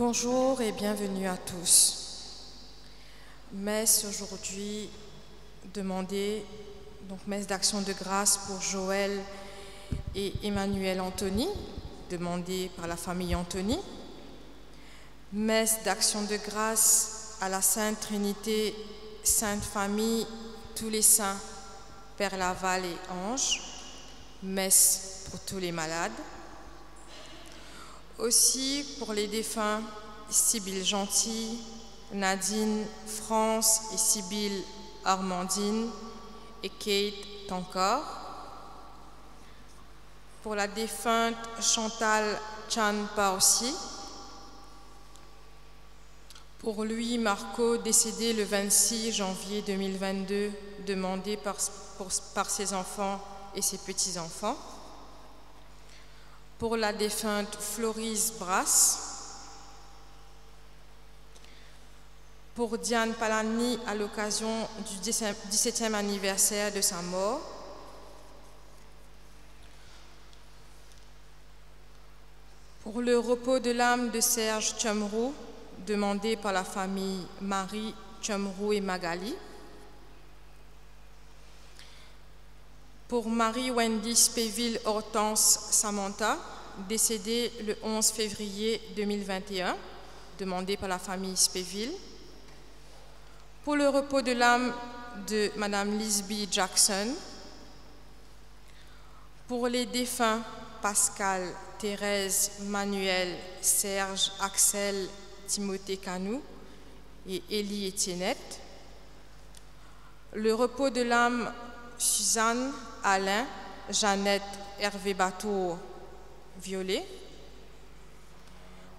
Bonjour et bienvenue à tous. Messe aujourd'hui demandée, donc messe d'action de grâce pour Joël et Emmanuel Anthony, demandée par la famille Anthony. Messe d'action de grâce à la Sainte Trinité, Sainte Famille, tous les saints, Père Laval et Ange. Messe pour tous les malades. Aussi pour les défunts, Sibylle Gentil, Nadine France et Sibylle Armandine et Kate Tankor. Pour la défunte Chantal Chan Paossi. Pour Louis Marco, décédé le 26 janvier 2022, demandé par ses enfants et ses petits-enfants. Pour la défunte Floris Brass. Pour Diane Palani à l'occasion du 17e anniversaire de sa mort. Pour le repos de l'âme de Serge Tchomrou, demandé par la famille Marie Tchomrou et Magali. Pour Marie-Wendy Spéville Hortense Samantha, décédée le 11 février 2021, demandée par la famille Spéville. Pour le repos de l'âme de Madame Lisby Jackson. Pour les défunts Pascal, Thérèse, Manuel, Serge, Axel, Timothée Canou et Élie Etiennette. Le repos de l'âme Suzanne, Alain, Jeannette, Hervé Batour, Violet.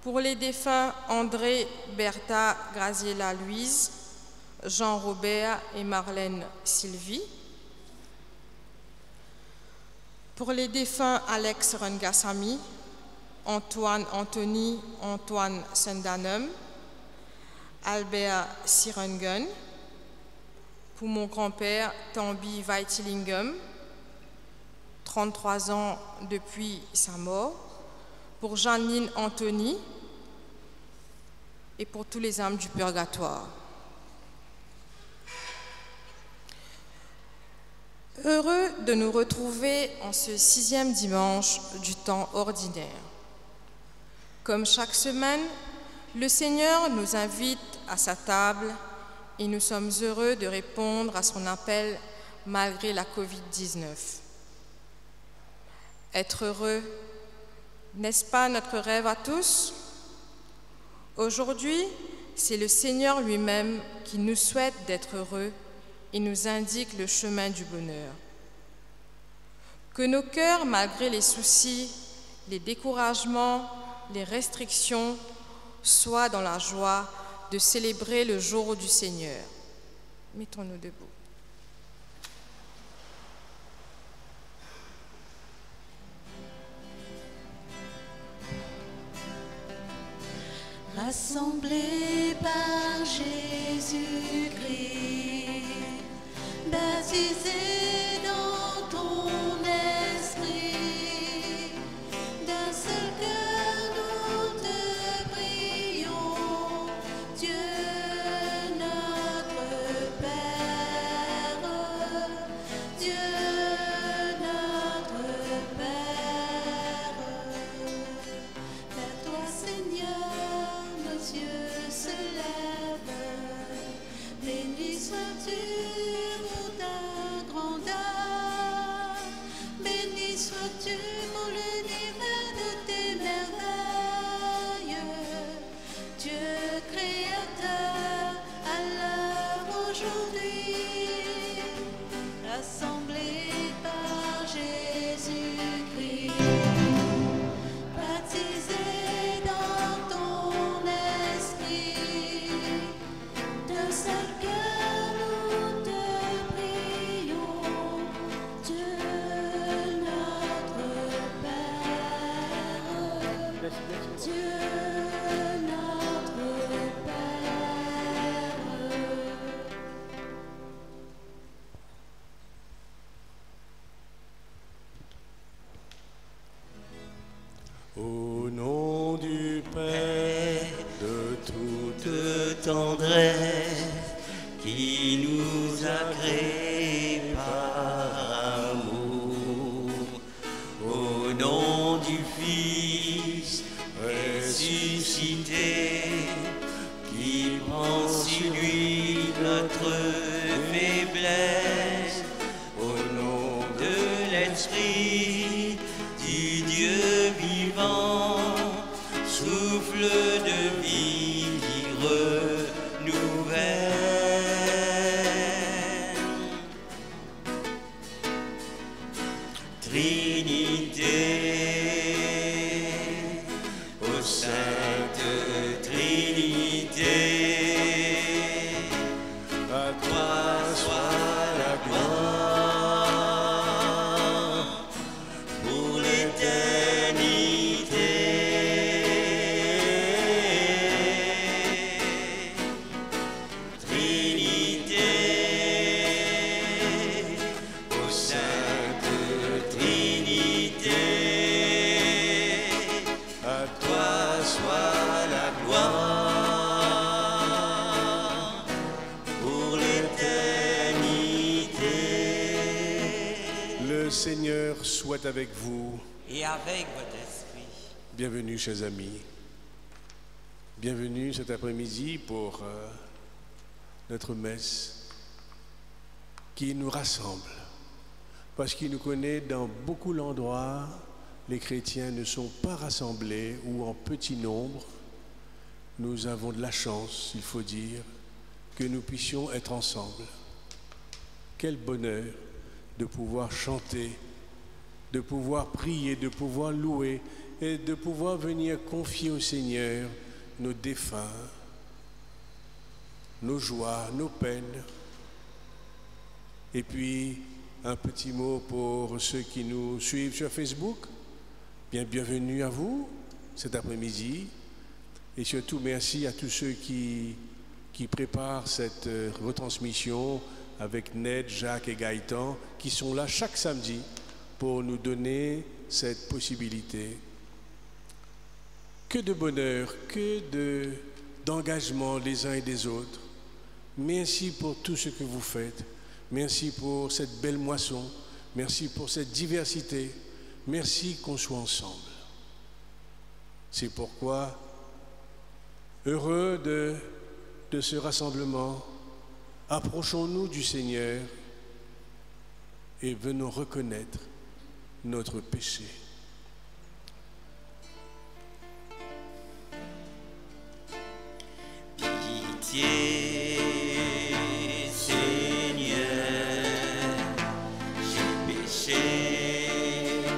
Pour les défunts André, Bertha, Graziella Louise, Jean-Robert et Marlène Sylvie. Pour les défunts Alex Rengassami, Antoine Anthony, Antoine Sendanum, Albert Sirungen. Pour mon grand-père, Tambi Weitilingum, 33 ans depuis sa mort. Pour Janine Anthony et pour tous les âmes du purgatoire. Heureux de nous retrouver en ce 6e dimanche du temps ordinaire. Comme chaque semaine, le Seigneur nous invite à sa table et nous sommes heureux de répondre à son appel malgré la Covid-19. Être heureux, n'est-ce pas notre rêve à tous? Aujourd'hui, c'est le Seigneur lui-même qui nous souhaite d'être heureux et nous indique le chemin du bonheur. Que nos cœurs, malgré les soucis, les découragements, les restrictions, soient dans la joie de célébrer le jour du Seigneur. Mettons-nous debout. Rassemblés par Jésus-Christ, baptisés dans ton esprit, d'un seul cœur nous te prions, Dieu notre Père, Dieu notre Père. Vers toi, Seigneur, nos yeux se lèvent, béni sois-tu pour ta grande qui nous a créés par amour. Au nom du Fils ressuscité, qui prend sur lui notre faiblesse, au nom de l'Esprit du Dieu vivant, souffle de vie renouvelle. Trinité, ô Sainte Trinité, à toi soit la gloire pour l'éternité. Trinité, ô Sainte Trinité, à toi soit la gloire pour l'éternité. Le Seigneur soit avec vous. Et avec votre esprit. Bienvenue, chers amis. Bienvenue cet après-midi pour notre messe qui nous rassemble. Parce qu'il nous connaît, dans beaucoup d'endroits, les chrétiens ne sont pas rassemblés ou en petit nombre. Nous avons de la chance, il faut dire, que nous puissions être ensemble. Quel bonheur de pouvoir chanter, de pouvoir prier, de pouvoir louer et de pouvoir venir confier au Seigneur nos défunts, nos joies, nos peines. Et puis, un petit mot pour ceux qui nous suivent sur Facebook. Bienvenue à vous cet après-midi. Et surtout, merci à tous ceux qui préparent cette retransmission avec Ned, Jacques et Gaëtan, qui sont là chaque samedi pour nous donner cette possibilité. Que de bonheur, que d'engagement les uns et des autres. Merci pour tout ce que vous faites. Merci pour cette belle moisson. Merci pour cette diversité. Merci qu'on soit ensemble. C'est pourquoi, heureux de ce rassemblement, approchons-nous du Seigneur et venons reconnaître notre péché. Pitié, Seigneur, j'ai péché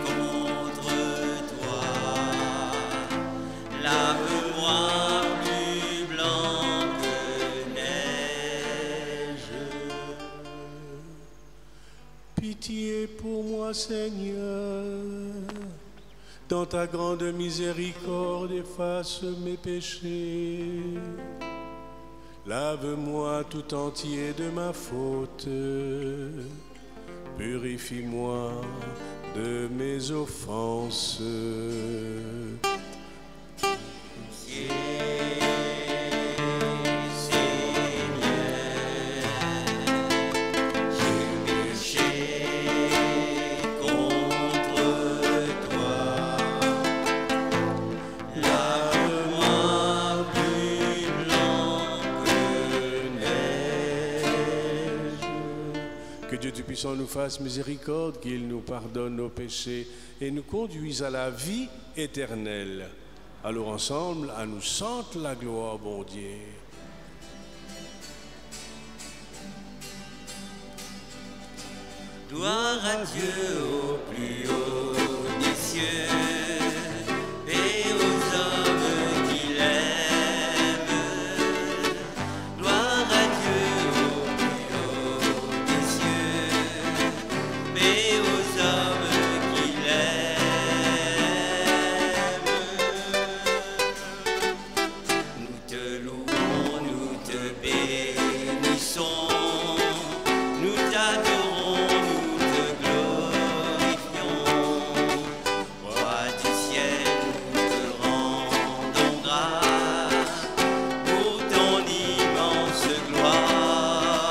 contre toi. Lave-moi plus blanc que neige. Pitié pour moi, Seigneur. Dans ta grande miséricorde, efface mes péchés. Lave-moi tout entier de ma faute. Purifie-moi de mes offenses. Puissant nous fasse miséricorde, qu'il nous pardonne nos péchés et nous conduise à la vie éternelle. Alors ensemble, à nous sente la gloire, bon Dieu. Gloire à Dieu au plus haut des cieux et aux hommes qui l'aiment. Gloire à Dieu au plus haut des cieux et aux hommes qui l'aiment. Nous te louons, nous te bénissons, nous t'adorons. Gloire.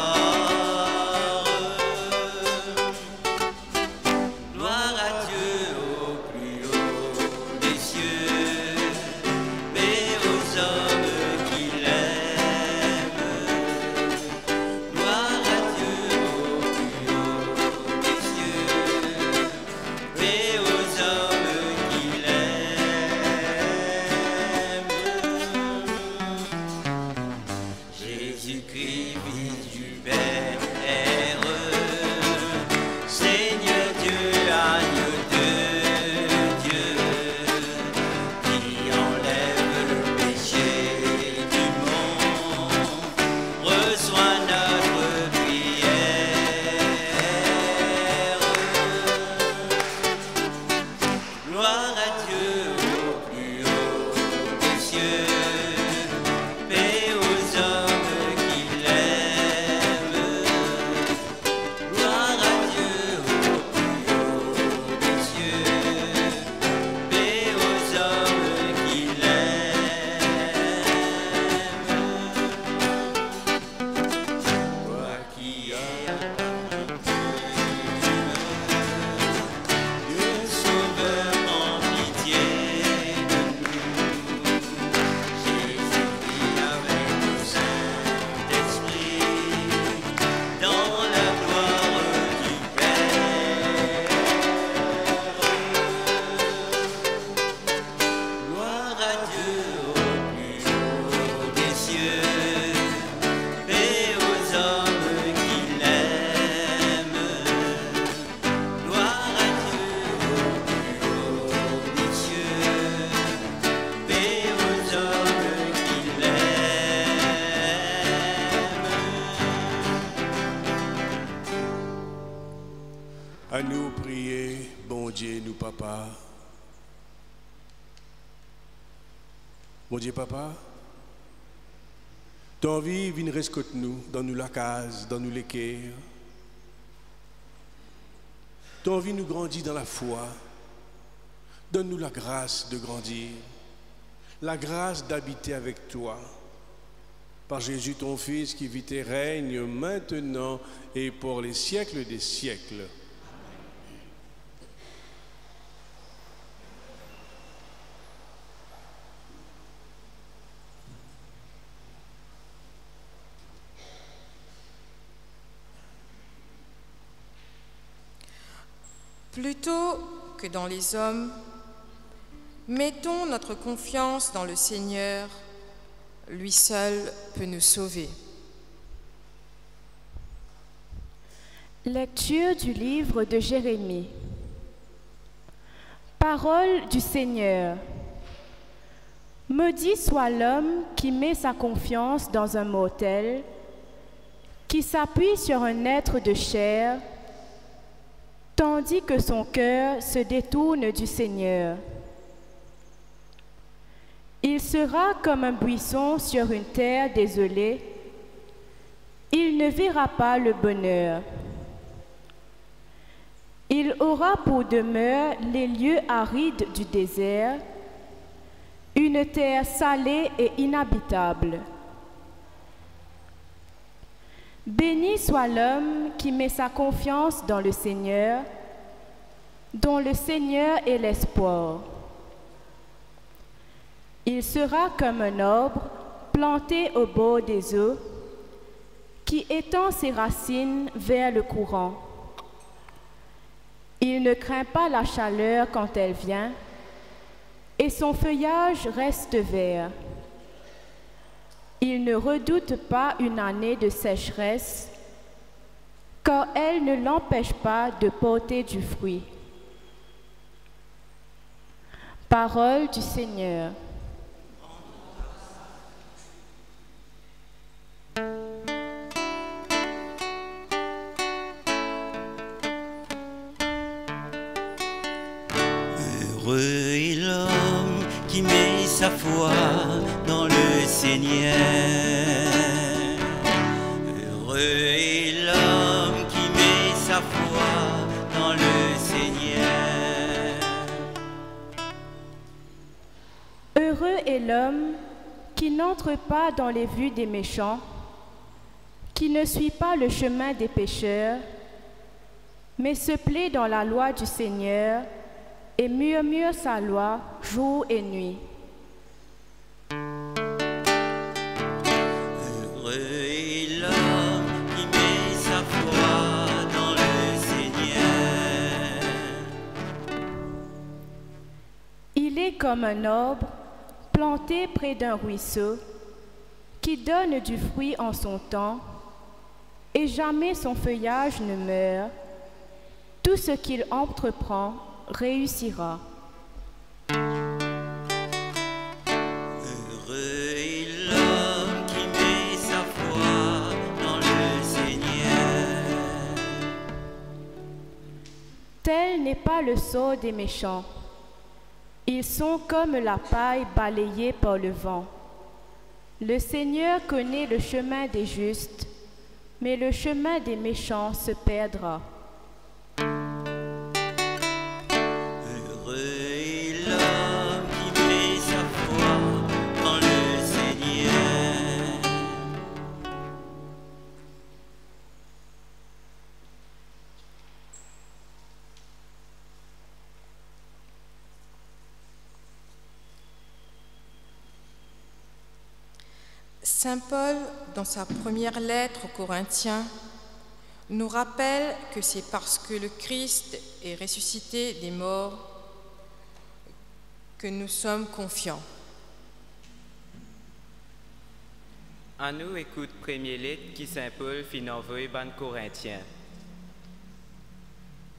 Jésus-Christ, Fils du Père. Seigneur Dieu, agneau de Dieu, qui enlève le péché du monde, reçois notre prière. Gloire à Dieu au plus haut des cieux, paix aux hommes qui l'aiment. Gloire à Dieu au plus haut des cieux, paix aux hommes qui l'aiment. Toi qui as Dieu sauveur en pitié de nous, Jésus-Christ avec le Saint-Esprit, dans la gloire du Père. Gloire à Dieu au plus haut des cieux, paix aux hommes qui l'aiment. Gloire à Dieu au plus haut des cieux, paix aux hommes qui l'aiment. À nous prier, bon Dieu, nous papa. Bon Dieu, papa, ton vie vient rescote nous, dans nous la case, dans nous l'équerre. Ton vie nous grandit dans la foi. Donne-nous la grâce de grandir, la grâce d'habiter avec toi. Par Jésus, ton Fils, qui vit et règne maintenant et pour les siècles des siècles. Plutôt que dans les hommes, mettons notre confiance dans le Seigneur. Lui seul peut nous sauver. Lecture du livre de Jérémie. Parole du Seigneur. Maudit soit l'homme qui met sa confiance dans un mortel, qui s'appuie sur un être de chair, tandis que son cœur se détourne du Seigneur. Il sera comme un buisson sur une terre désolée. Il ne verra pas le bonheur. Il aura pour demeure les lieux arides du désert, une terre salée et inhabitable. Béni soit l'homme qui met sa confiance dans le Seigneur, dont le Seigneur est l'espoir. Il sera comme un arbre planté au bord des eaux, qui étend ses racines vers le courant. Il ne craint pas la chaleur quand elle vient, et son feuillage reste vert. Il ne redoute pas une année de sécheresse, car elle ne l'empêche pas de porter du fruit. Parole du Seigneur. Heureux est l'homme qui met sa foi dans le Seigneur. Heureux est l'homme qui met sa foi dans le Seigneur. Heureux est l'homme qui n'entre pas dans les vues des méchants, qui ne suit pas le chemin des pécheurs, mais se plaît dans la loi du Seigneur et murmure sa loi jour et nuit. Heureux est l'homme qui met sa foi dans le Seigneur. Il est comme un arbre planté près d'un ruisseau, qui donne du fruit en son temps, et jamais son feuillage ne meurt. Tout ce qu'il entreprend réussira. Heureux est l'homme qui met sa foi dans le Seigneur. Tel n'est pas le sort des méchants. Ils sont comme la paille balayée par le vent. Le Seigneur connaît le chemin des justes, mais le chemin des méchants se perdra. Heureux est l'homme qui met sa foi dans le Seigneur. Saint Paul, dans sa première lettre aux Corinthiens, nous rappelle que c'est parce que le Christ est ressuscité des morts que nous sommes confiants. À nous écoute premier lettre qui Saint Paul fin envoyé ban Corinthiens.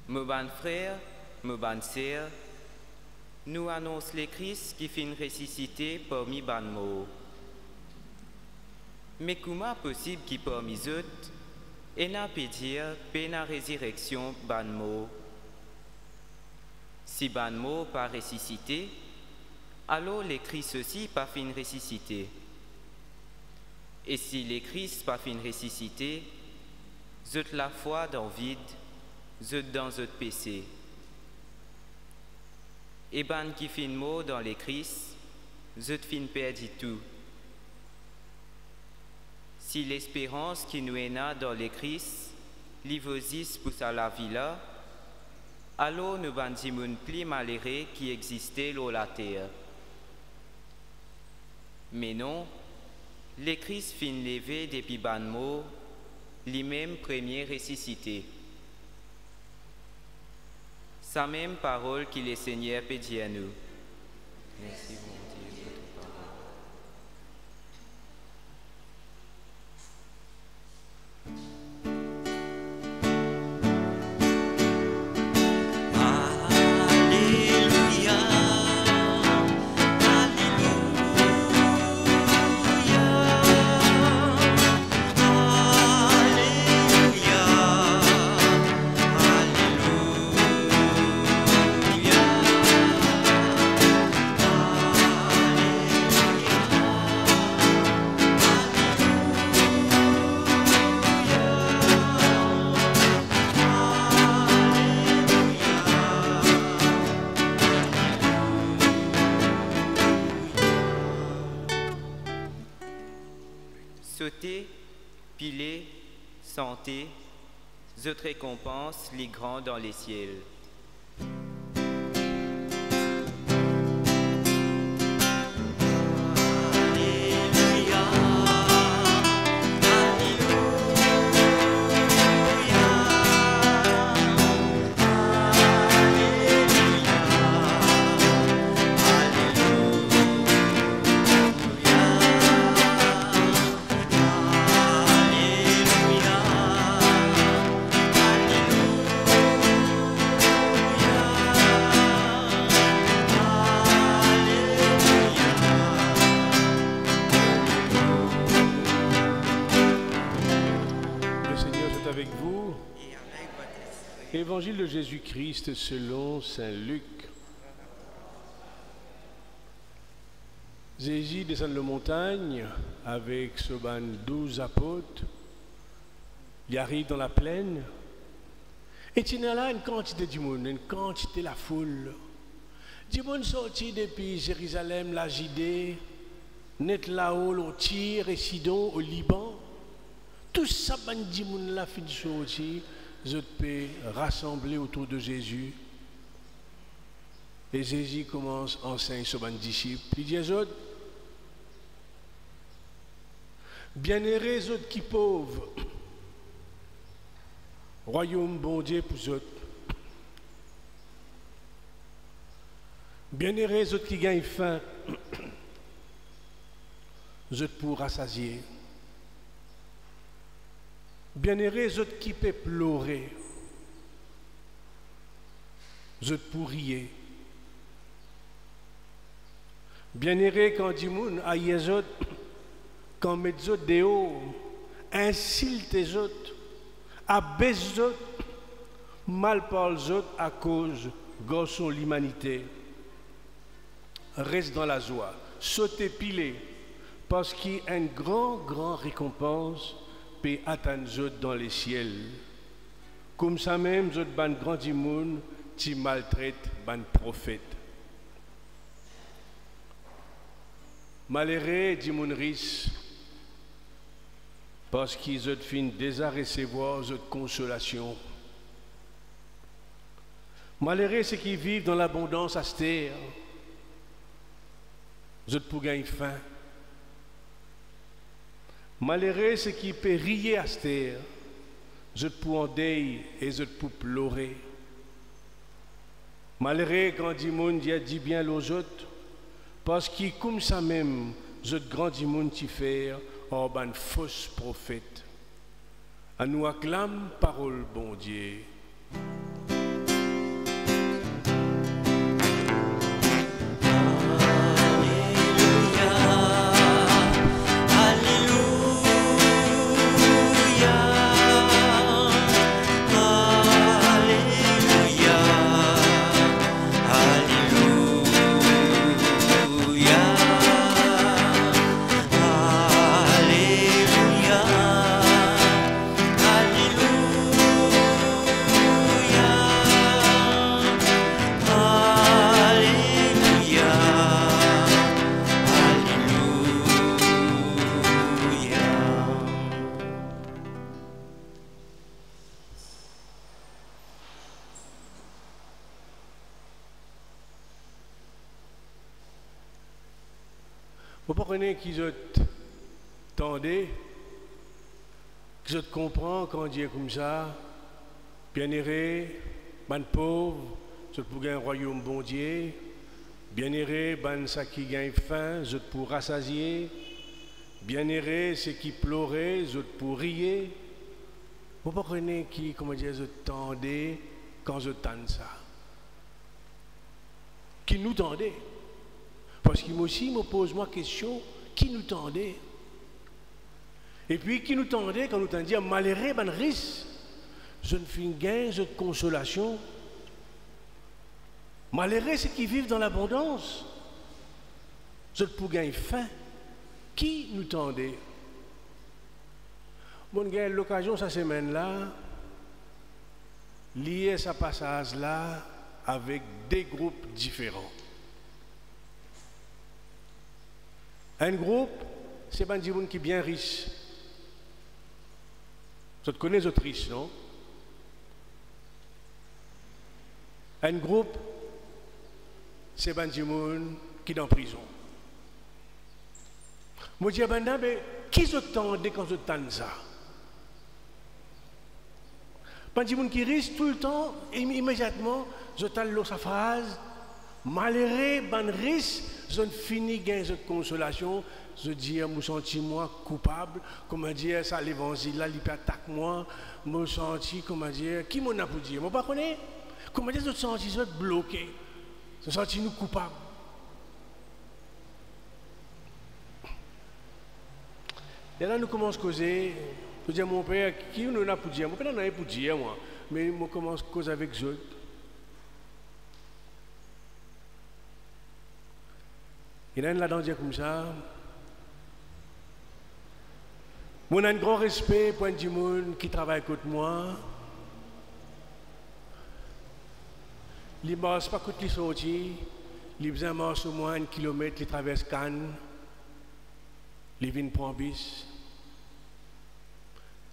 Mes ban frères, mes ban sœurs, nous annonce le Christ qui fin ressuscité parmi ban morts. Mais comment possible qu'il parmi eux et n'a pas dire peine à résurrection ban mort? Si ban mort pas ressuscité, alors le Christ aussi pas fin ressuscité. Et si le Christ pas fin ressuscité, zut la foi dans vide, zut dans zut péché. Et ban qui fin mort dans le Christ, zut fin perdu tout. Si l'espérance qui nous est née dans le Christ, l'ivrosis pousse à la vie là, alors nous bandimons plus malheureux qui existait sur la terre. Mais non, le Christ fin levé depuis ban mort, lui-même premier ressuscité. Sa même parole que le Seigneur peut dire à nous. Merci mon Dieu, votre parole. Alléluia, Alléluia, Sauter, piler, santé, autres récompenses les grands dans les ciels. Alléluia, Le Seigneur est avec vous. Évangile de Jésus-Christ selon saint Luc. Jésus descend de montagne avec ce ban 12 apôtres. Il arrive dans la plaine. Et il y a là une quantité du monde, une quantité de la foule. Du monde sorti depuis Jérusalem, la Judée, net là-haut, au Tyr et Sidon, au Liban. Tout ça, bandi moun la fin sorti, je peux rassembler autour de Jésus. Et Jésus commence à enseigner sur les disciples. Il dit aux autres, bienheureux les autres qui pauvres, royaume bon Dieu pour eux autres. Bienheureux les autres qui gagnent faim, je pour rassasier. Bien-aimé, je qui peut pleurer, je pour rier. Bien-aimé, quand dit moun aïe zot, quand met zot déo, insulte zot, abaisse zot, mal parle zot à cause garçon l'humanité. Reste dans la joie, sautez pilé, parce qu'il y a une grande récompense peut atteindre zot dans les ciels. Comme ça même, zot ban grand moun, qui maltraite ban prophète. Malheureux dit mon riche, parce qu'ils ont fin déjà recevoir de consolation. Malheureux ceux qui vivent dans l'abondance à cette terre, ils pour gagner faim. Malheureux ceux qui peuvent rire à cette terre, ils pour en deuil et ils pour pleurer. Malheureux quand dit monde dit bien aux autres, parce qu'il comme ça même, je grandis monde qui fait en ban fausse prophète. À nous acclame parole bon Dieu. Vous comprenez qu'ils tendez, qu'ils comprennent quand Dieu est comme ça, bien-aimé, ban pauvre, je pour gagner un royaume bon Dieu, bien-aimé, ban ça qui gagne faim, je pour rassasier, bien-aimé, c'est qui pleurait, je pour rire. Vous comprenez qui, comment dire, je tendez quand je tente ça. Qui nous tendait. Parce qu'il aussi me pose moi question, qui nous tendait? Et puis qui nous tendait quand nous tendait malheureux, ben risque, je ne fais gain, je de consolation. Malheureux, c'est qui vivent dans l'abondance. Je pour gagner faim. Qui nous tendait? Bon, j'ai l'occasion cette semaine-là, lier ce passage-là avec des groupes différents. Un groupe, c'est pas un gens qui est bien riche. Vous connaissez les autres riches, non? Un groupe, c'est pas un gens qui est en prison. Moi, je dis, mais qui s'attendait quand je tente ça? Pas un gens qui est riche tout le temps, et immédiatement, je tente sa phrase. Malheureux, ban riche, je finis gain de consolation, je dis, je me sens moi coupable, comment dire, ça l'évangile là, il attaque moi, je me sens, comment dire, qui m'en a pour dire, je ne connais pas, comment dire, je me sens bloqué, je me sens nous coupable. Et là, nous commençons à causer, je dis à mon père, qui nous a pour dire, mon père n'en a pour dire, moi, mais je commence à causer avec eux. Il y a là-dedans comme ça. Moi, j'ai un grand respect pour les gens qui travaillent contre moi. Ils ne marchent pas quand ils sont sortis. Ils marchent au moins 1 kilomètre, ils traversent Cannes. Ils viennent prendre bus.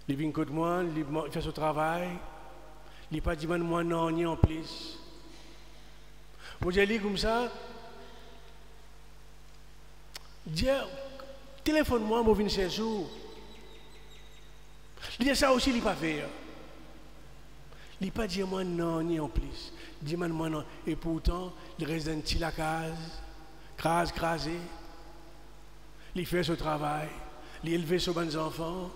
Ils viennent contre moi, ils font ce travail. Ils ne pas dire moi non, ni en plus. Moi, j'ai dit comme ça. Dieu, téléphone-moi, je viens 16 jours. Il dit ça aussi, il n'a pas fait. Il n'a pas dit moi non, ni en plus. Il dit moi non. Et pourtant, il reste dans la case, crasé. il fait ce travail, il élevé ses bons enfants,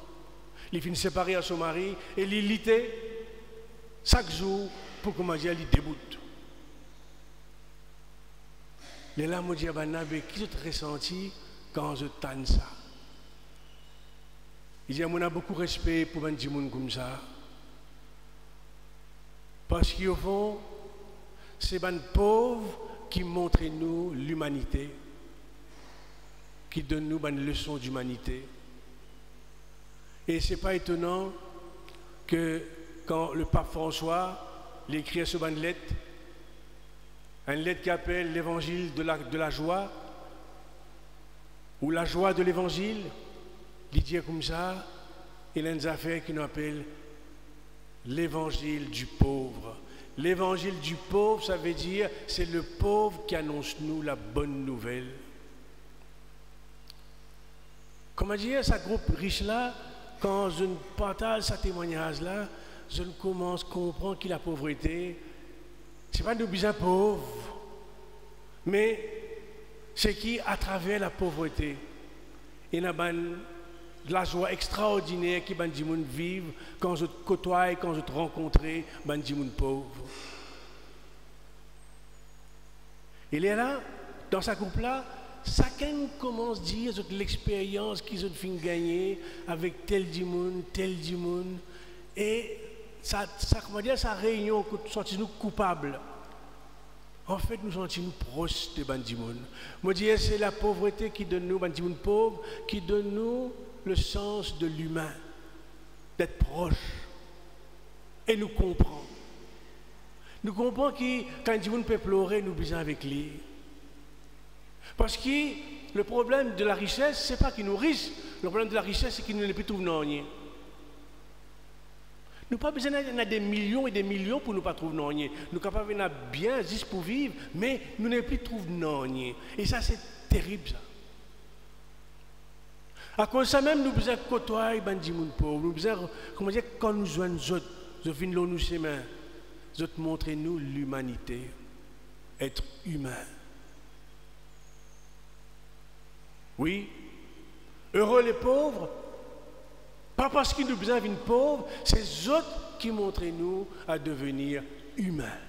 il finit séparé à son mari et il luttait chaque jour pour comment dire, il déboute. Les là, me dire, qui je ressenti quand je tanne ça? Il dit, on a beaucoup de respect pour un gens comme ça. Parce qu'au fond, c'est les pauvres qui montrent nous l'humanité, qui donnent nous une leçon d'humanité. Et ce n'est pas étonnant que quand le pape François l'écrit sur une lettre qui appelle l'évangile de la joie, ou la joie de l'évangile, il dit comme ça, il y a une affaire qui nous appelle l'évangile du pauvre. L'évangile du pauvre, ça veut dire, c'est le pauvre qui annonce nous la bonne nouvelle. Comment dire, ce groupe riche-là, quand je partage ce témoignage-là, je commence à comprendre que la pauvreté, ce n'est pas nous besoin pauvres, mais c'est qui, à travers la pauvreté, il y a la joie extraordinaire qui les gens vivent quand je te côtoie, quand je te rencontre, les gens pauvres. Il est là, dans ce groupe-là, chacun commence à dire l'expérience qu'ils ont fait gagner avec tel monde, et ça réunion que nous sentons coupables. En fait, nous sentons proches de Bandimoun. Moi, je dis, c'est la pauvreté qui donne nous, Bandimoun pauvre, qui donne nous le sens de l'humain, d'être proche, et nous comprend. Nous comprenons que quand Bandimoun peut pleurer, nous besoin avec lui. Parce que le problème de la richesse, ce n'est pas qu'il nous riche. Le problème de la richesse, c'est qu'il ne peut trouver rien. Nous n'avons pas besoin de des millions et des millions pour ne pas trouver rien. Nous sommes capables de bien juste pour vivre, mais nous n'avons plus trouvé rien. Et ça, c'est terrible, ça. À cause de ça même, nous besoin côtoyer les gens pauvres. Nous besoin, comment dire, quand nous joignons les autres, nous venons nous ses mains, nous montrez nous l'humanité, être humain. Oui, heureux les pauvres, pas parce qu'ils nous besoin d'une pauvre, c'est eux qui montrent nous à devenir humains.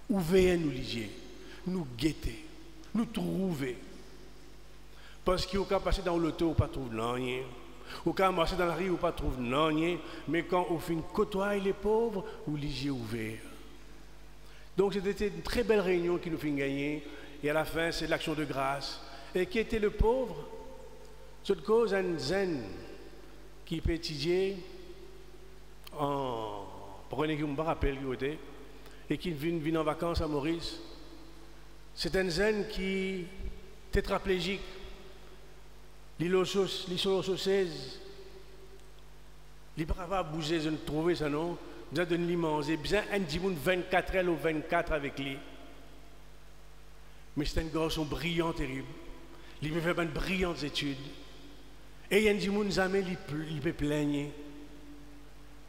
Ou veillez nous lier, nous guetter, nous trouver. Parce qu'au cas passer dans l'auto, on ne trouve rien. Au cas marcher dans la rue, on ne trouve rien. Mais quand on fait côtoyer les pauvres, on les yeux ouverts. Donc c'était une très belle réunion qui nous fait gagner. Et à la fin, c'est l'action de grâce. Et qui était le pauvre? Cette cause, un zen qui peut étudier en. Prenez qui me rappelle qui était, et qui vient en vacances à Maurice. C'est un zen qui est tétraplégique. L'isolosossèse. Il n'est pas capable de bouger, je ne trouve ça non. Il a de l'immense. Il a un dimoun 24 heures ou 24 avec lui. Mais c'est un garçon brillant, terrible. Il peut faire de brillantes études. Et il y a un dimoun jamais il peut plaigner.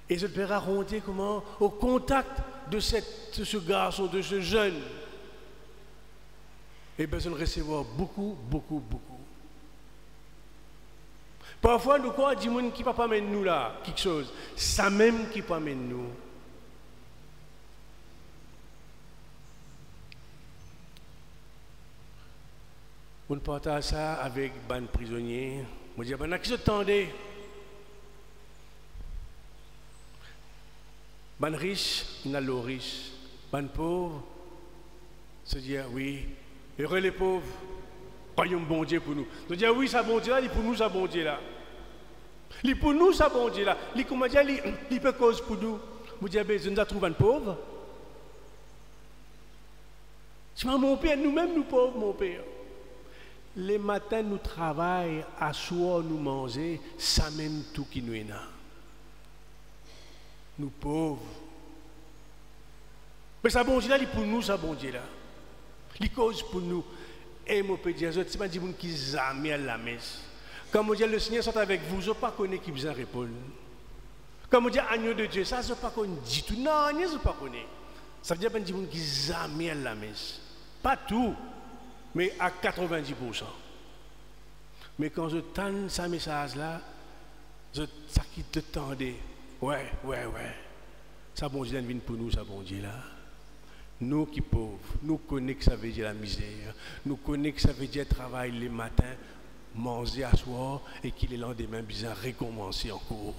Et je peux raconter comment, au contact de ce garçon, de ce jeune, et bien, je vais recevoir beaucoup. Parfois, nous croyons que des gens qui ne peuvent pas amener nous là, quelque chose. Ça même qui peut amener nous. On partage ça avec les prisonniers. On dit, ben, qui s'attendait? Les riches, il y a les riches. Les pauvres, se disent, oui, heureux les pauvres, croyons bon Dieu pour nous. Nous disons, oui, ça bon Dieu là, il pour nous, ça bon Dieu là. Il pour nous, ça bon Dieu là. Il comment dire, il peut cause pour nous. Nous disons, ben, je nous trouve un pauvre. Tu vois, mon père, nous-mêmes, nous pauvres, mon père. Les matins, nous travaillons, à soir, nous mangeons, ça même tout qui nous est là. Nous pauvres. Mais ça bon Dieu là, il pour nous, ça bon Dieu là. Il cause pour nous. Et mon père dit, c'est pas des gens qui jamais à la messe. Quand on dit le Seigneur sont avec vous, je ne sais pas connaître qui vous en répond. Quand on dit agneau de Dieu, ça je ne sais pas qu'on dit tout. Non, je ne sais pas connaître. Ça veut dire que des gens qui jamais à la messe. Pas tout, mais à 90%. Mais quand je tanne ce message-là, ça qui te tendait. Ouais. Ça, bon Dieu, vient pour nous, ça, bon Dieu, là. Nous qui pauvres, nous connaissons que ça veut dire la misère. Nous connaissons que ça veut dire travailler les matins, manger à soir, et qu'il est lendemain besoin de recommencer encore.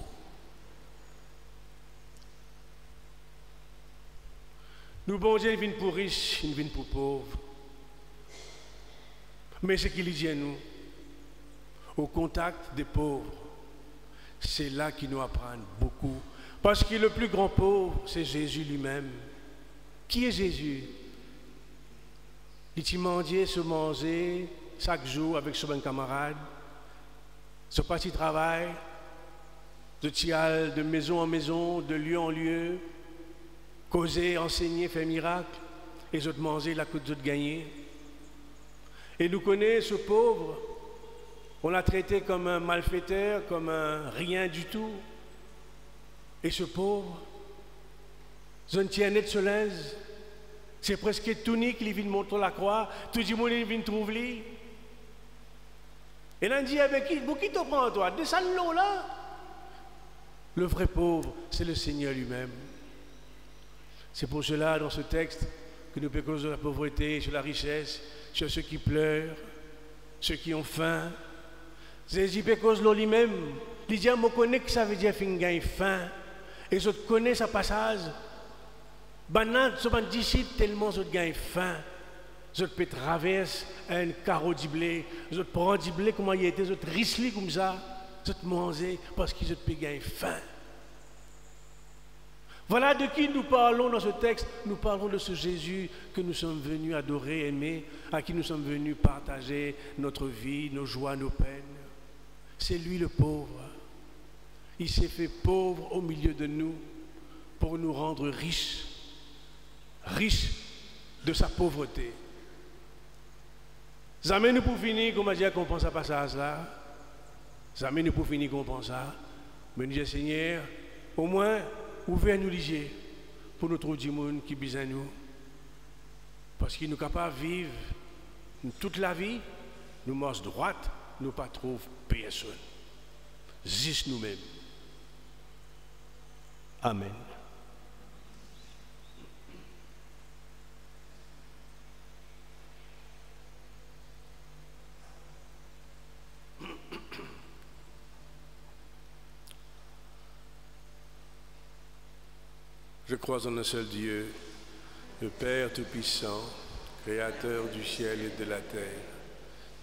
Nous, bon Dieu, il vient pour riches, il vient pour pauvres. Mais ce qu'il dit à nous, au contact des pauvres, c'est là qu'il nous apprend beaucoup. Parce que le plus grand pauvre, c'est Jésus lui-même. Qui est Jésus? Il mendiait, se manger chaque jour avec son bon camarade, se parti travail, de tial de maison en maison, de lieu en lieu, causer, enseigner, faire miracle, et je te manger la côte de gagner. Et nous connaissons ce pauvre, on l'a traité comme un malfaiteur, comme un rien du tout. Et ce pauvre, je ne tiens net sur l'aise. C'est presque tout ni qui vient montrer la croix, tout le monde vient trouver. Et là, on dit, avec qui te prend toi? Descends l'eau là. Le vrai pauvre, c'est le Seigneur lui-même. C'est pour cela, dans ce texte, que nous péchons sur la pauvreté, sur la richesse, sur ceux qui pleurent, ceux qui ont faim. Jésus péchose l'eau lui-même. Il dit, je connais que ça veut dire qu'il gagne faim. Et je connais ce passage. Banat, ce disciple tellement je gagne faim. Je peux traverser un carreau de blé. Je prends du blé comment il était. Je risque comme ça. Je te manger parce que je peux gagner faim. Voilà de qui nous parlons dans ce texte. Nous parlons de ce Jésus que nous sommes venus adorer, aimer, à qui nous sommes venus partager notre vie, nos joies, nos peines. C'est lui le pauvre. Il s'est fait pauvre au milieu de nous pour nous rendre riches, riches de sa pauvreté. Jamais nous pour finir, comme on dit, qu'on pense à passage là. Jamais nous pour finir, qu'on pense ça. Mais nous disons, Seigneur, au moins, ouvrez nous liger pour notre du monde qui besoin nous. Parce qu'il nous est capable de vivre toute la vie, nous marchons droite, nous ne pas trouver personne. Juste nous-mêmes. Amen. Je crois en un seul Dieu, le Père Tout-Puissant, Créateur du ciel et de la terre,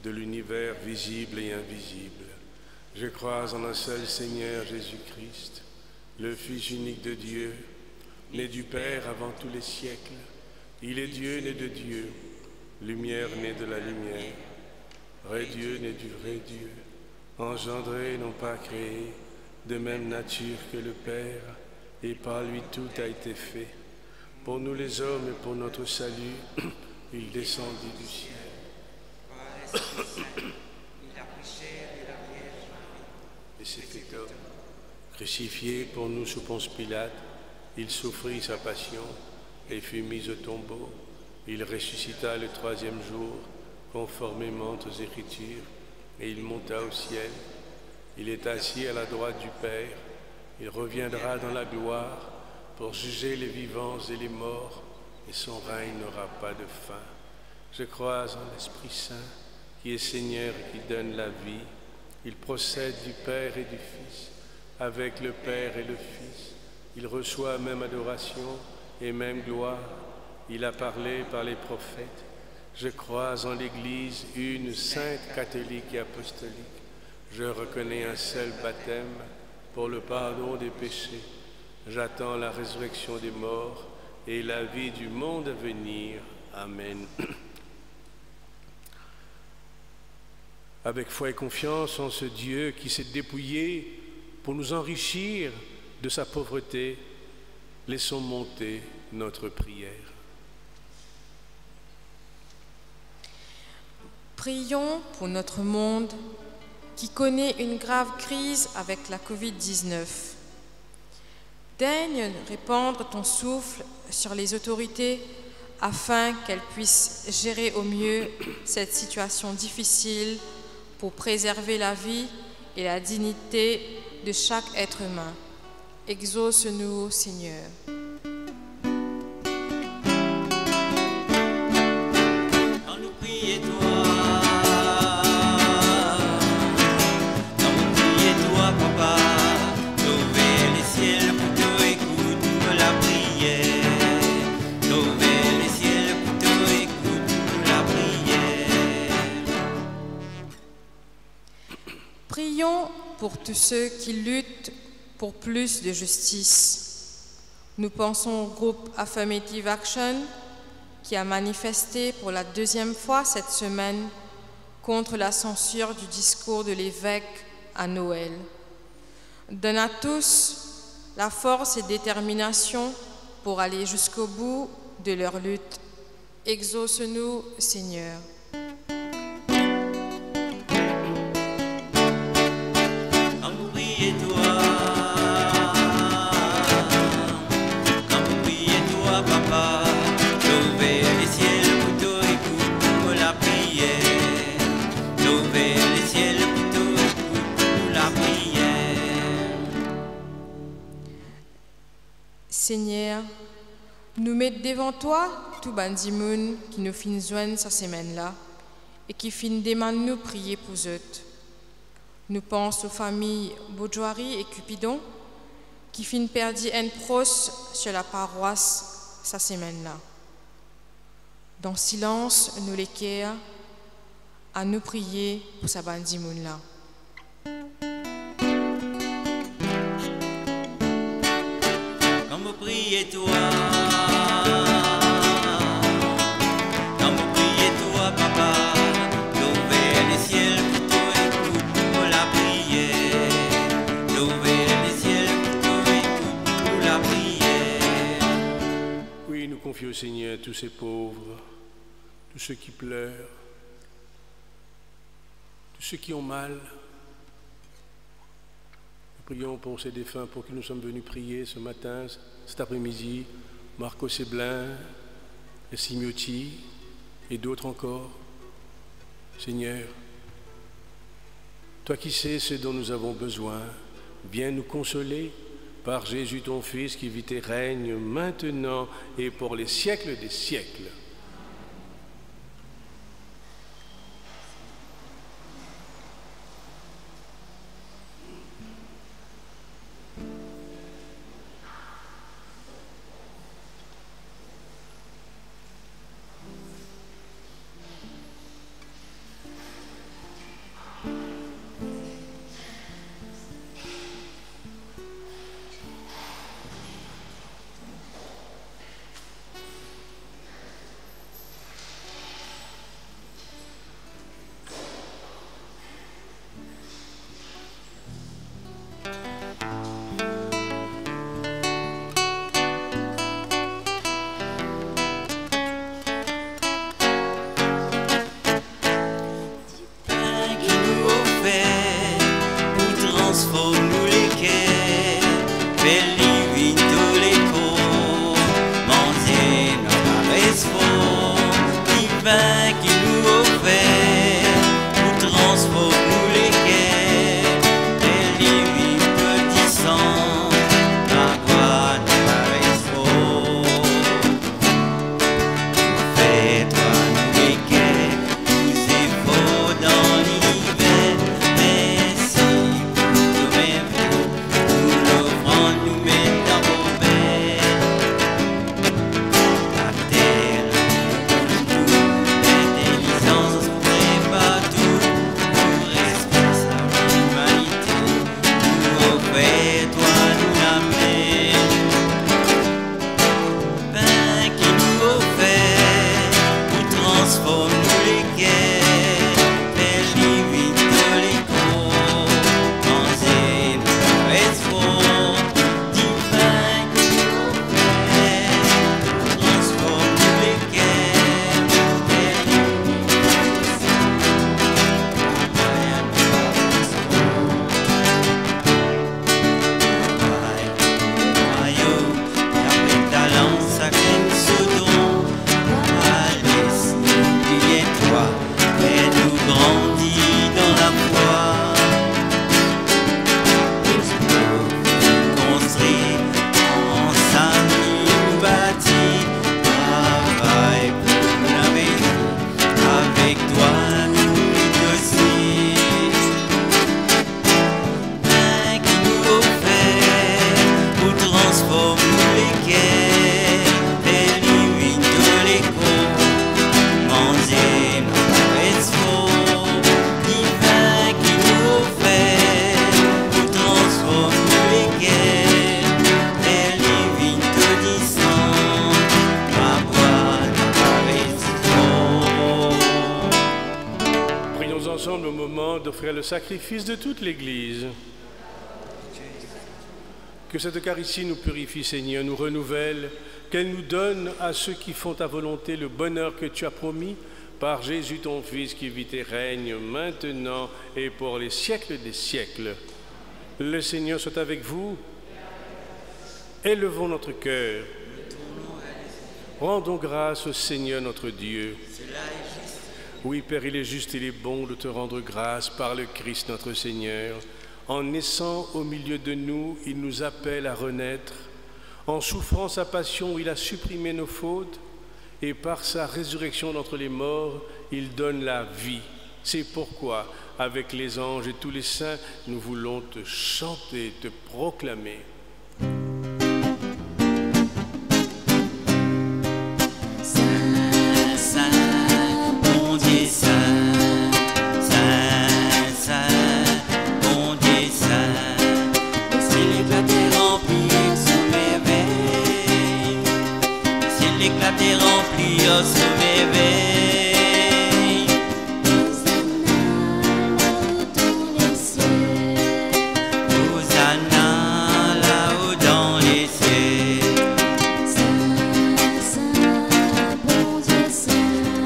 de l'univers visible et invisible. Je crois en un seul Seigneur Jésus-Christ, le Fils unique de Dieu, né du Père avant tous les siècles. Il est Dieu né de Dieu, lumière née de la lumière, vrai Dieu né du vrai Dieu, engendré non pas créé, de même nature que le Père, et par lui tout a été fait. Pour nous les hommes et pour notre salut, il descendit du ciel. Par l'Esprit Saint, il a pris chair de la Vierge Marie, et s'est fait homme. Crucifié pour nous sous Ponce Pilate, il souffrit sa passion et fut mis au tombeau. Il ressuscita le troisième jour, conformément aux Écritures, et il monta au ciel. Il est assis à la droite du Père. Il reviendra dans la gloire pour juger les vivants et les morts, et son règne n'aura pas de fin. Je crois en l'Esprit Saint, qui est Seigneur et qui donne la vie. Il procède du Père et du Fils. Avec le Père et le Fils, il reçoit même adoration et même gloire. Il a parlé par les prophètes. Je crois en l'Église, une sainte, catholique et apostolique. Je reconnais un seul baptême pour le pardon des péchés. J'attends la résurrection des morts et la vie du monde à venir. Amen. Avec foi et confiance en ce Dieu qui s'est dépouillé pour nous enrichir de sa pauvreté, laissons monter notre prière. Prions pour notre monde qui connaît une grave crise avec la Covid-19. Daigne répandre ton souffle sur les autorités afin qu'elles puissent gérer au mieux cette situation difficile pour préserver la vie et la dignité de chaque être humain. Exauce-nous, Seigneur. Quand nous prions toi, quand nous prions toi, papa, sauver les ciels pour toi, écoute la prière. Sauver les ciels pour toi, écoute la prière. Prions pour tous ceux qui luttent pour plus de justice. Nous pensons au groupe Affirmative Action qui a manifesté pour la deuxième fois cette semaine contre la censure du discours de l'évêque à Noël. Donne à tous la force et détermination pour aller jusqu'au bout de leur lutte. Exauce-nous, Seigneur. Quand vous priez toi, quand vous priez toi, papa, sauver les ciels pour toi, écoute la prière. Sauver les ciels pour toi, écoute la prière. Seigneur, nous mettons devant toi tout bandi moun qui nous fin joindre cette semaine-là et qui fin demande nous prier pour eux. Nous pensons aux familles Boudjouari et Cupidon qui fin perdu un proche sur la paroisse cette semaine-là. Dans silence, nous les cœurs à nous prier pour sa bandi moun-là. Quand vous priez toi, quand vous priez toi, papa, sauver les ciels pour toi, écoute la prière. Sauver les ciels pour toi, écoute la prière. Oui, nous confions au Seigneur tous ces pauvres, tous ceux qui pleurent, tous ceux qui ont mal. Nous prions pour ces défunts pour qui nous sommes venus prier ce matin, cet après-midi, Marco Seblin, Simiotti et d'autres encore. Seigneur, toi qui sais ce dont nous avons besoin, viens nous consoler par Jésus ton Fils qui vit et règne maintenant et pour les siècles des siècles. transforme les guerres, élimine tous les coups, manger ma caresse faux, divin qui nous fait, nous transforme les guerres, élimine tout dissent, ma boîte ma caresse faux. Prions ensemble au moment d'offrir le sacrifice de toute l'Église. Que cette Eucharistie nous purifie, Seigneur, nous renouvelle, qu'elle nous donne à ceux qui font ta volonté le bonheur que tu as promis par Jésus ton Fils qui vit et règne maintenant et pour les siècles des siècles. Le Seigneur soit avec vous. Élevons notre cœur. Rendons grâce au Seigneur notre Dieu. Oui, Père, il est juste, il est bon de te rendre grâce par le Christ notre Seigneur. En naissant au milieu de nous, il nous appelle à renaître. En souffrant sa passion, il a supprimé nos fautes. Et par sa résurrection d'entre les morts, il donne la vie. C'est pourquoi, avec les anges et tous les saints, nous voulons te chanter, te proclamer. Saint, Saint, bon Dieu Saint. L'éclat est rempli sous mes veilles. Hosanna là-haut dans les cieux. Saint, Saint, bon Dieu Saint.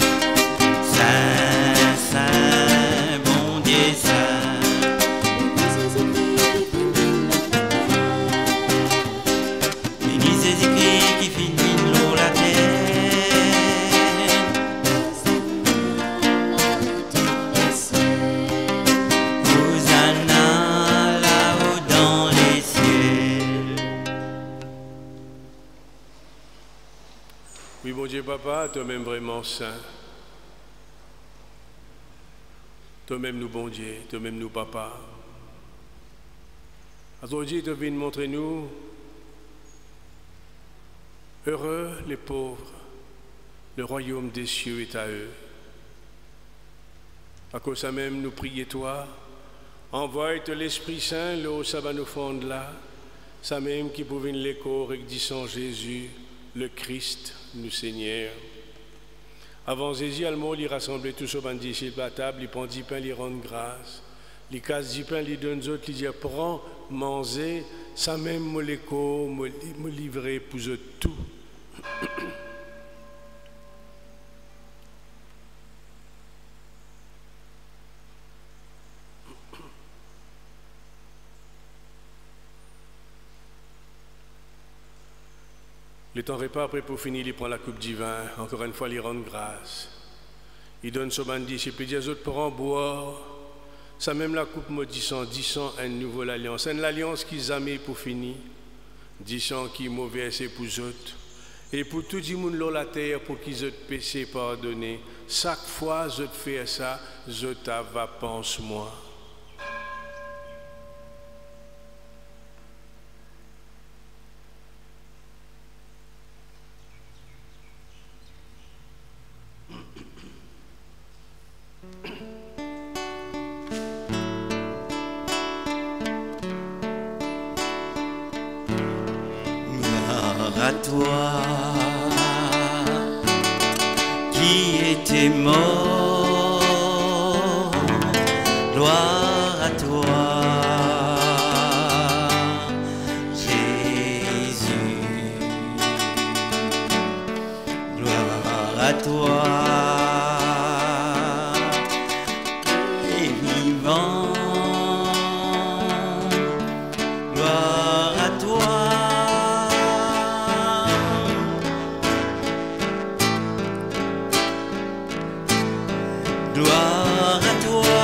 Saint, Saint, bon Dieu Saint. Bénis Jésus-Christ qui finit la terre. Hosanna là-haut dans les cieux. Oui, mon Dieu, Papa, toi-même vraiment saint. Toi-même nous, bon Dieu, toi-même nous, Papa. Aujourd'hui, tu viens montrer nous heureux les pauvres, le royaume des cieux est à eux. À cause de ça même, nous prions toi, envoie-te l'Esprit Saint, l'eau ça va nous fondre là, ça même qui pouvait l'écho avec disant Jésus, le Christ, nous Seigneur. Avant Jésus, Almo, il rassemblait tous au bandit chez la table, il prend 10 pains, il rend grâce. Il casse 10 pains, il donne aux autres, il dit prends, mangez, ça même me l'écho, me livrer pour eux tout. Le temps repas, après pour finir, il prend la coupe du vin, encore une fois, il rend grâce. Il donne son bandit, il dit aux autres pour en boire. Ça même la coupe me disant une nouvelle alliance, une alliance qu'ils ont mis pour finir, disant qui est mauvais c'est pour eux autres. Et pour tout le monde sur la terre, pour qu'ils aient péché pardonné, chaque fois je fais ça, je t'ava pense-moi. À toi qui étais mort, gloire à toi, Jésus, gloire à toi, et vivant, gloire à toi. Gloire à toi,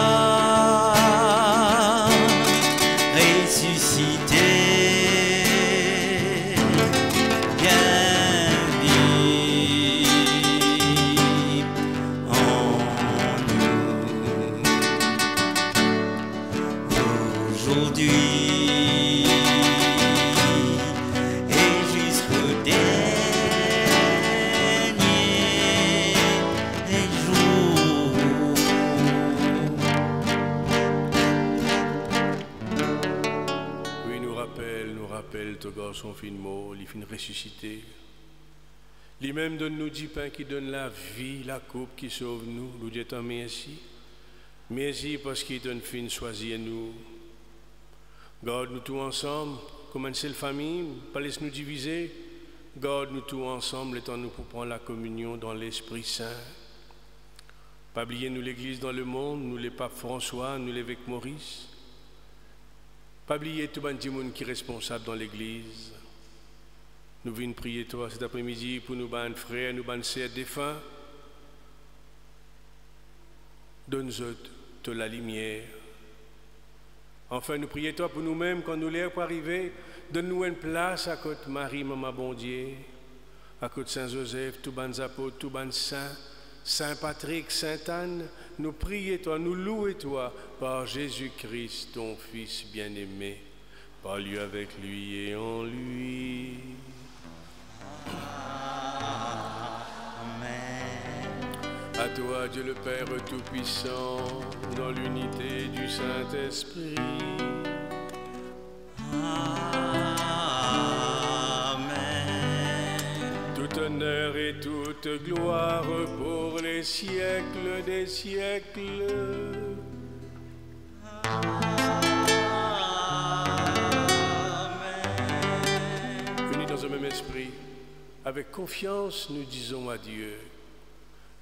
mort, il finit ressuscité. Lui-même donne-nous 10 pains qui donnent la vie, la coupe qui sauve nous. Nous disons merci. Merci parce qu'il donne fin choisir nous. Garde-nous tous ensemble, comme une seule famille, pas laisse-nous diviser. Garde-nous tous ensemble, étant-nous pour prendre la communion dans l'Esprit Saint. Pas oublier nous l'Église dans le monde, nous les papes François, nous l'évêque Maurice. Pas oublier tout le monde qui est responsable dans l'Église. Nous venons prier toi cet après-midi pour nous, ban frères, nous, ban sœurs défunts. Donne-nous la lumière. Enfin, nous prions toi pour nous-mêmes quand nous l'air pour arriver. Donne-nous une place à côté Marie, Maman Bondier, à côté Saint-Joseph, tout ban apôtres, tout ban saints, Saint-Patrick, Sainte-Anne. Nous prions toi, nous louons toi par Jésus-Christ, ton Fils bien-aimé, par lui, avec lui et en lui. À toi, Dieu le Père Tout-Puissant, dans l'unité du Saint-Esprit. Amen. Tout honneur et toute gloire pour les siècles des siècles. Unis dans un même esprit, avec confiance, nous disons à Dieu.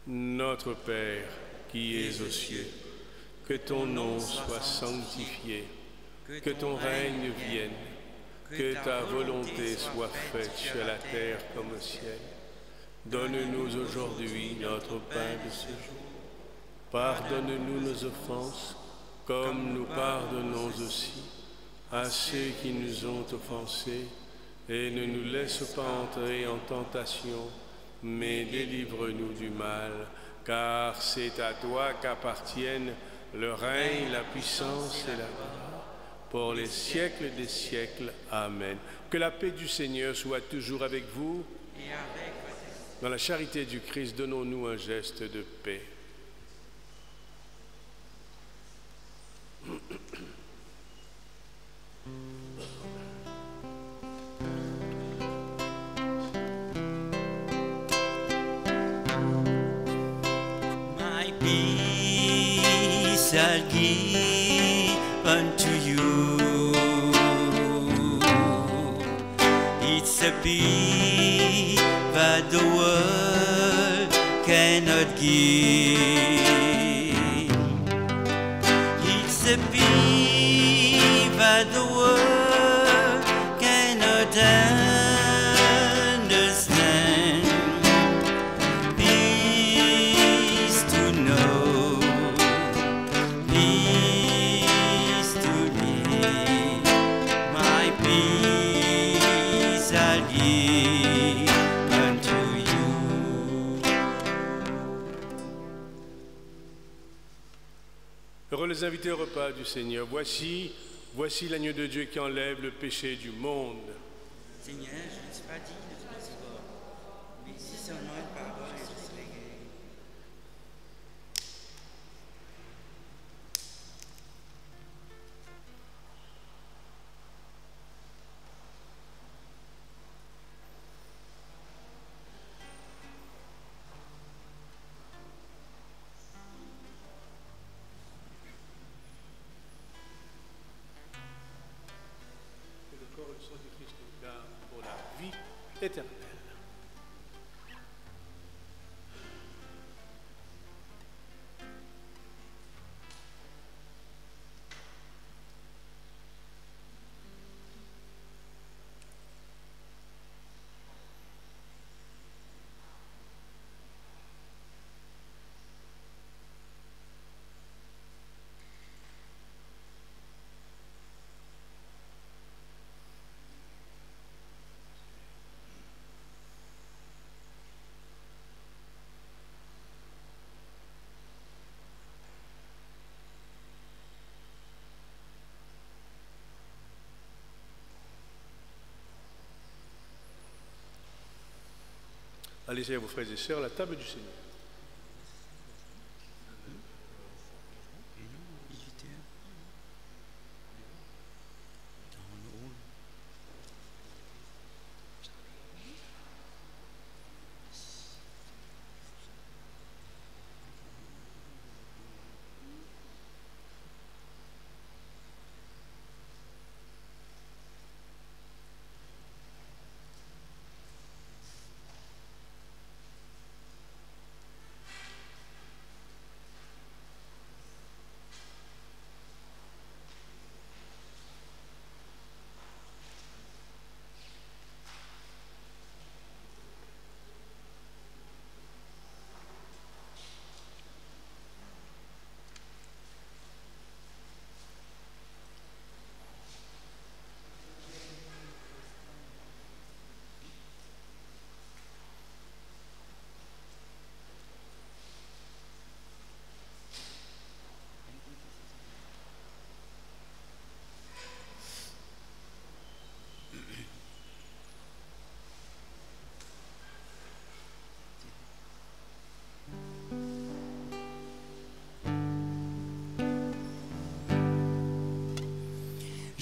Notre Père qui es aux cieux, que ton nom soit sanctifié, que ton règne vienne, que ta volonté soit faite sur la terre comme au ciel. Donne-nous aujourd'hui notre pain de ce jour. Pardonne-nous nos offenses, comme nous pardonnons aussi à ceux qui nous ont offensés, et ne nous laisse pas entrer en tentation, mais délivre-nous du mal, car c'est à toi qu'appartiennent le règne, la puissance et la gloire, pour les siècles des siècles. Amen. Que la paix du Seigneur soit toujours avec vous. Dans la charité du Christ, donnons-nous un geste de paix. Peace I'll give unto you. It's a peace that the world cannot give. It's a peace that the world cannot understand. Peace to know, peace to live. My peace I'll give unto you. Heureux les invités au repas du Seigneur. Voici l'agneau de Dieu qui enlève le péché du monde. Seigneur, je ne suis pas digne de ton discours, mais si seulement une parole et je serai guéri. Que le corps et le sang du Christ nous gardent pour la vie éternelle. Allez-y à vos frères et sœurs, la table du Seigneur.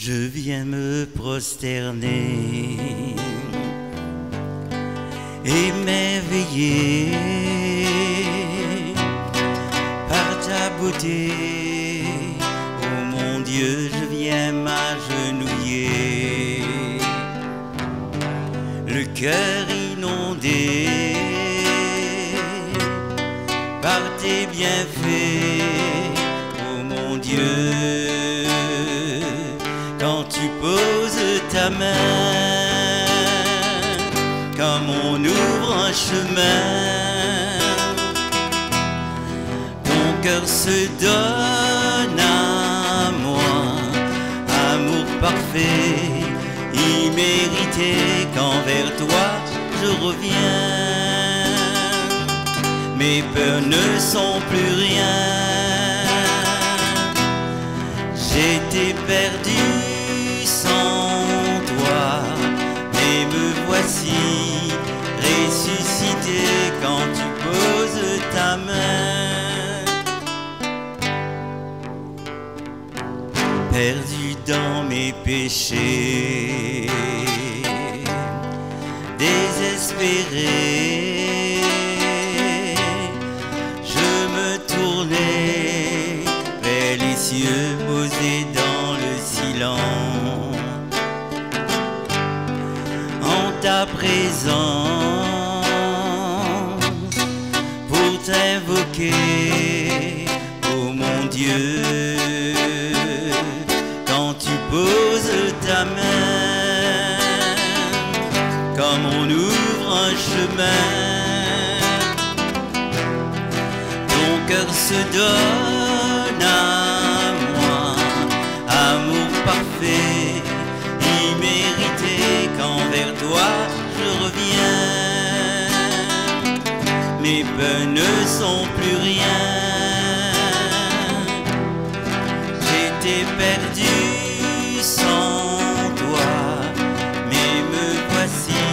je viens me prosterner et m'éveiller par ta beauté. Oh mon Dieu, je viens m'agenouiller, le cœur inondé par tes bienfaits. Oh mon Dieu, quand tu poses ta main, comme on ouvre un chemin, ton cœur se donne à moi, amour parfait, immérité, quand vers toi je reviens, mes peurs ne sont plus rien. J'étais perdu sans toi, mais me voici ressuscité quand tu poses ta main. Perdu dans mes péchés, désespéré, je me tournais vers les cieux posés dans le silence. En ta présence, pour t'invoquer, oh mon Dieu, quand tu poses ta main, comme on ouvre un chemin, ton cœur se donne à moi, amour parfait, immérité, quand vers toi je reviens, mes peurs ne sont plus rien. J'étais perdu sans toi, mais me voici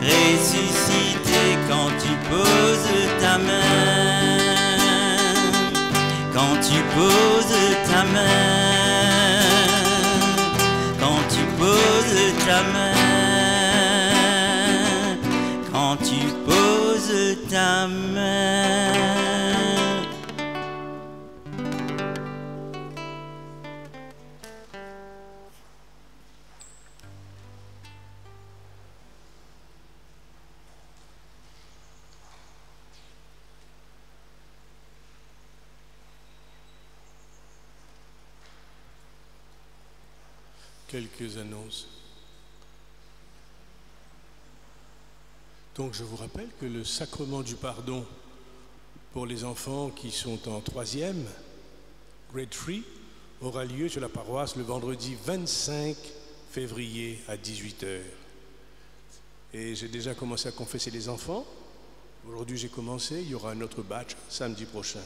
ressuscité quand tu poses ta main, quand tu poses ta main, quand tu poses ta main, quand tu poses ta main. Quelques annonces. Donc je vous rappelle que le sacrement du pardon pour les enfants qui sont en 3e, Grade 3, aura lieu sur la paroisse le vendredi 25 février à 18h. Et j'ai déjà commencé à confesser les enfants. Aujourd'hui j'ai commencé, il y aura un autre batch samedi prochain.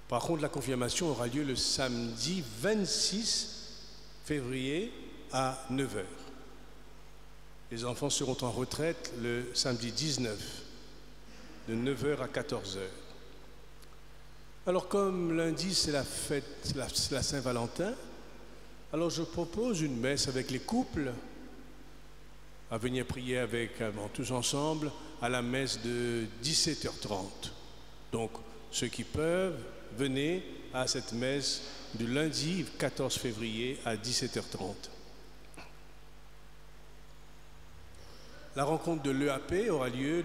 Par contre, la confirmation aura lieu le samedi 26 février à 9h. Les enfants seront en retraite le samedi 19, de 9h à 14h. Alors comme lundi c'est la fête, la Saint-Valentin, alors je propose une messe avec les couples à venir prier avec tous ensemble à la messe de 17h30. Donc ceux qui peuvent, venez à cette messe du lundi 14 février à 17h30. La rencontre de l'EAP aura lieu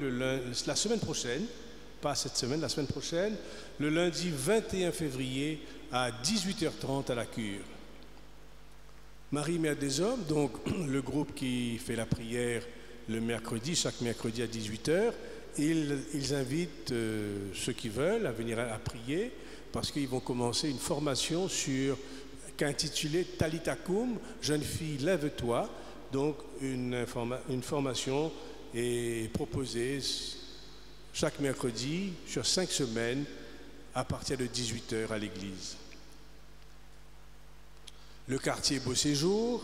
la semaine prochaine, pas cette semaine, la semaine prochaine, le lundi 21 février à 18h30 à la cure. Marie Mère des Hommes, donc le groupe qui fait la prière le mercredi, chaque mercredi à 18h, ils invitent ceux qui veulent à venir à prier parce qu'ils vont commencer une formation intitulée Talita Koum, jeune fille lève-toi. Donc une formation est proposée chaque mercredi sur 5 semaines à partir de 18h à l'église. Le quartier Beau Séjour,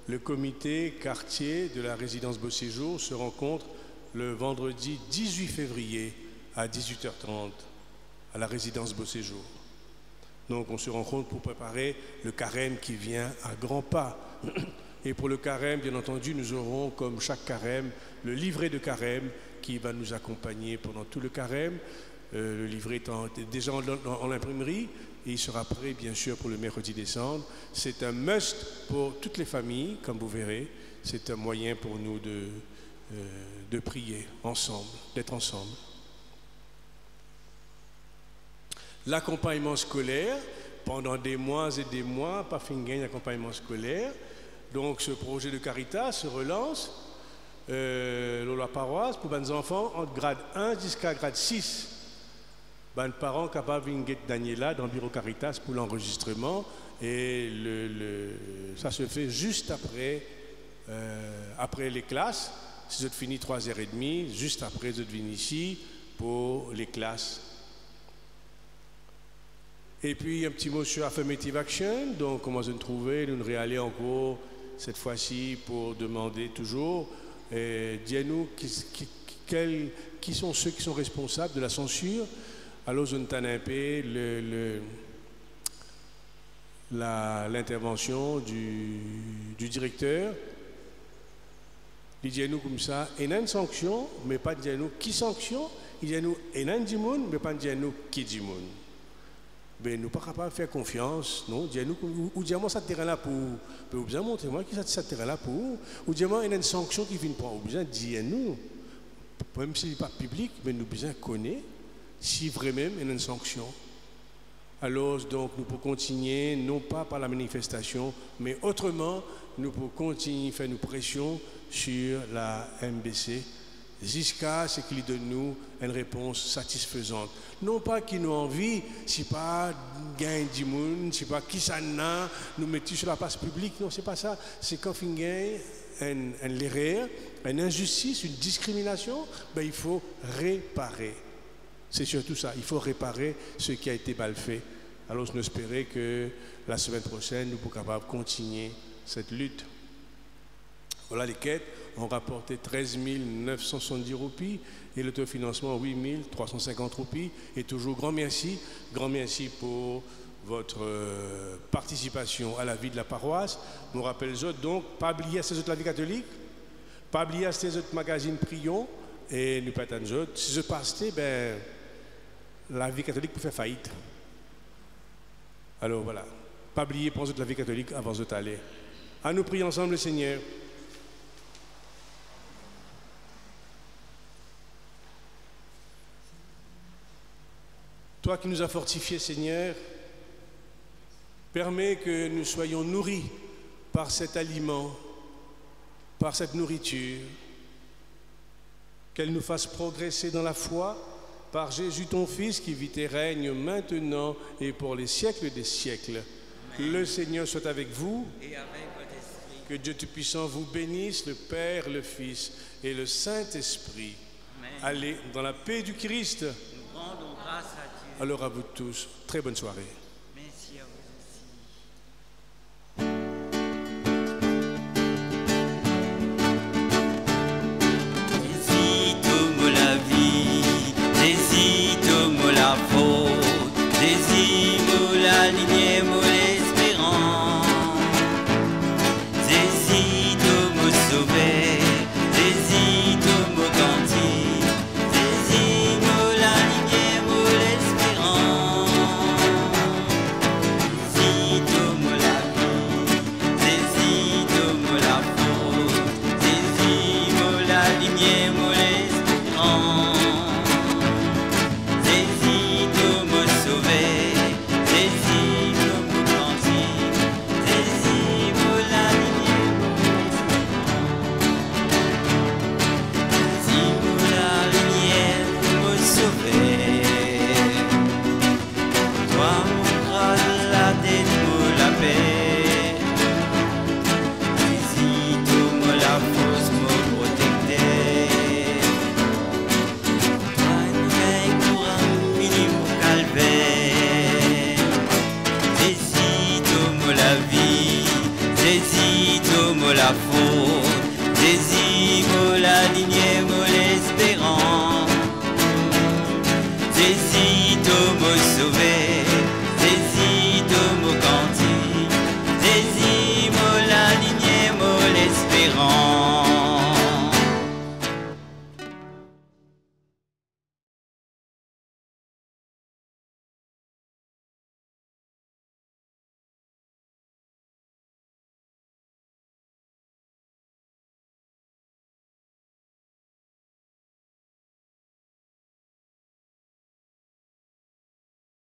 le comité quartier de la résidence Beau Séjour se rencontre le vendredi 18 février à 18h30 à la résidence Beau Séjour. Donc on se rencontre pour préparer le carême qui vient à grands pas. Et pour le carême, bien entendu, nous aurons, comme chaque carême, le livret de carême qui va nous accompagner pendant tout le carême. Le livret est déjà en imprimerie et il sera prêt, bien sûr, pour le mercredi décembre. C'est un must pour toutes les familles, comme vous verrez. C'est un moyen pour nous de prier ensemble, d'être ensemble. L'accompagnement scolaire, pendant des mois et des mois, pas fin gain d'accompagnement scolaire. Donc ce projet de Caritas se relance dans la paroisse pour les enfants entre grade 1 jusqu'à grade 6. Les parents capables de Daniela dans le bureau Caritas pour l'enregistrement et ça se fait juste après les classes. Si vous êtes fini 3h30, juste après vous êtes venu ici pour les classes. Et puis un petit mot sur Affirmative Action. Donc comment se trouver, nous réaller encore cette fois-ci pour demander toujours, dis-nous qui sont ceux qui sont responsables de la censure. Alors je n'entends un peu l'intervention du directeur. Il dit nous comme ça, il y a une sanction, mais pas dire nous qui sanction. Il dit nous, il y a un monde, mais pas dire nous qui dit monde. Mais nous ne sommes pas capables de faire confiance, non? Dis-nous, ou dis-moi ça terrain là pour vous bien montrer moi qui ça terrain là pour, ou dis-moi il y a une sanction qui vient prendre, ou bien dis-nous, même si ce n'est pas public, mais nous besoin connaître si vraiment il y a une sanction. Alors donc nous pouvons continuer, non pas par la manifestation, mais autrement, nous pouvons continuer à faire une pression sur la MBC jusqu'à ce qu'il donne nous une réponse satisfaisante. Non pas qu'il nous envie, si pas gain du monde, si pas qui ça n'a, nous mettons sur la place publique, non, c'est pas ça. C'est quand il gagne une erreur, une injustice, une discrimination, ben, il faut réparer. C'est surtout ça, il faut réparer ce qui a été mal fait. Alors je espère que la semaine prochaine, nous sommes capables de continuer cette lutte. Voilà les quêtes. On rapportait 13 970 roupies et l'autofinancement 8 350 roupies. Et toujours grand merci pour votre participation à la vie de la paroisse. Nous rappelons les autres, donc, pas oublier ces autres la vie catholique, pas oublier ces autres magazines Prions et nous pas les autres. Si je passe, ben, la vie catholique peut faire faillite. Alors voilà, pas oublier pour la vie catholique avant de aller. À nous prier ensemble le Seigneur. Toi qui nous as fortifiés, Seigneur, permets que nous soyons nourris par cet aliment, par cette nourriture, qu'elle nous fasse progresser dans la foi, par Jésus ton Fils qui vit et règne maintenant et pour les siècles des siècles. Amen. Le Seigneur soit avec vous. Et avec votre esprit. Que Dieu Tout-Puissant vous bénisse, le Père, le Fils et le Saint-Esprit. Amen. Allez dans la paix du Christ. Nous rendons grâce à Dieu. Alors à vous tous, très bonne soirée.